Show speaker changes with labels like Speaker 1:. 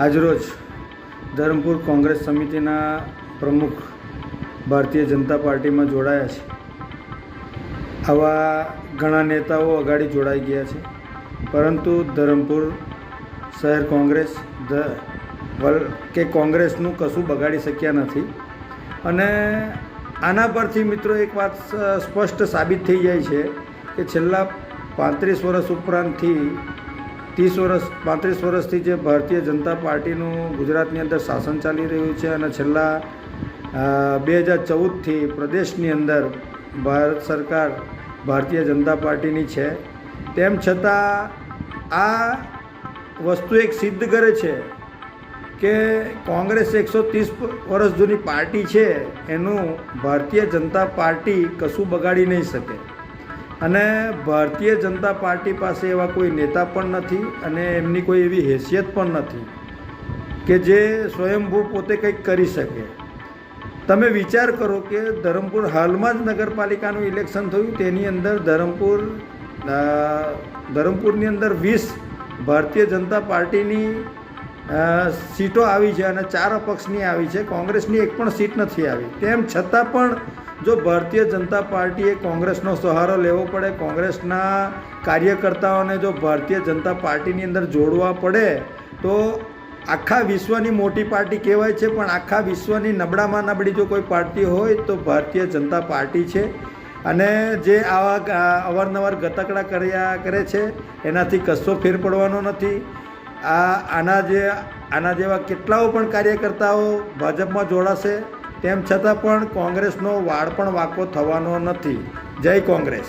Speaker 1: આજરોજ ધરમપુર કોંગ્રેસ સમિતિના પ્રમુખ ભારતીય જનતા પાર્ટીમાં જોડાયા છે. આવા ઘણા નેતાઓ અગાડી જોડાઈ ગયા છે, પરંતુ ધરમપુર શહેર કોંગ્રેસ કે કોંગ્રેસનું કશું બગાડી શક્યા નથી. અને આના પરથી મિત્રો એક વાત સ્પષ્ટ સાબિત થઈ જાય છે કે છેલ્લા 35 વર્ષ ઉપરાંતથી 35 વર્ષથી જે ભારતીય જનતા પાર્ટીનું ગુજરાતની અંદર શાસન ચાલી રહ્યું છે અને છેલ્લા 2014થી પ્રદેશની અંદર ભારત સરકાર ભારતીય જનતા પાર્ટીની છે. તેમ છતાં આ વસ્તુ એક સિદ્ધ કરે છે કે કોંગ્રેસ 130 વર્ષ જૂની પાર્ટી છે, એનું ભારતીય જનતા પાર્ટી કશું બગાડી નહીં શકે. અને ભારતીય જનતા પાર્ટી પાસે એવા કોઈ નેતા પણ નથી અને એમની કોઈ એવી હેસિયત પણ નથી કે જે સ્વયંભૂ પોતે કંઈક કરી શકે. તમે વિચાર કરો કે ધરમપુર હાલમાં જ નગરપાલિકાનું ઇલેક્શન થયું, તેની અંદર ધરમપુરની અંદર 20 ભારતીય જનતા પાર્ટીની સીટો આવી છે અને 4 અપક્ષની આવી છે. કોંગ્રેસની એક પણ સીટ નથી આવી. તેમ છતાં પણ જો ભારતીય જનતા પાર્ટીએ કોંગ્રેસનો સહારો લેવો પડે, કોંગ્રેસના કાર્યકર્તાઓને જો ભારતીય જનતા પાર્ટીની અંદર જોડવા પડે, તો આખા વિશ્વની મોટી પાર્ટી કહેવાય છે, પણ આખા વિશ્વની નબળામાં નબળી જો કોઈ પાર્ટી હોય તો ભારતીય જનતા પાર્ટી છે. અને જે આવા અવારનવાર ગતકડા કરે છે એનાથી કશો ફેર પડવાનો નથી. આના જેવા કેટલાઓ પણ કાર્યકર્તાઓ ભાજપમાં જોડાશે, તેમ છતાં પણ કોંગ્રેસનો વાળ પણ વાંકો થવાનો નથી. જય કોંગ્રેસ.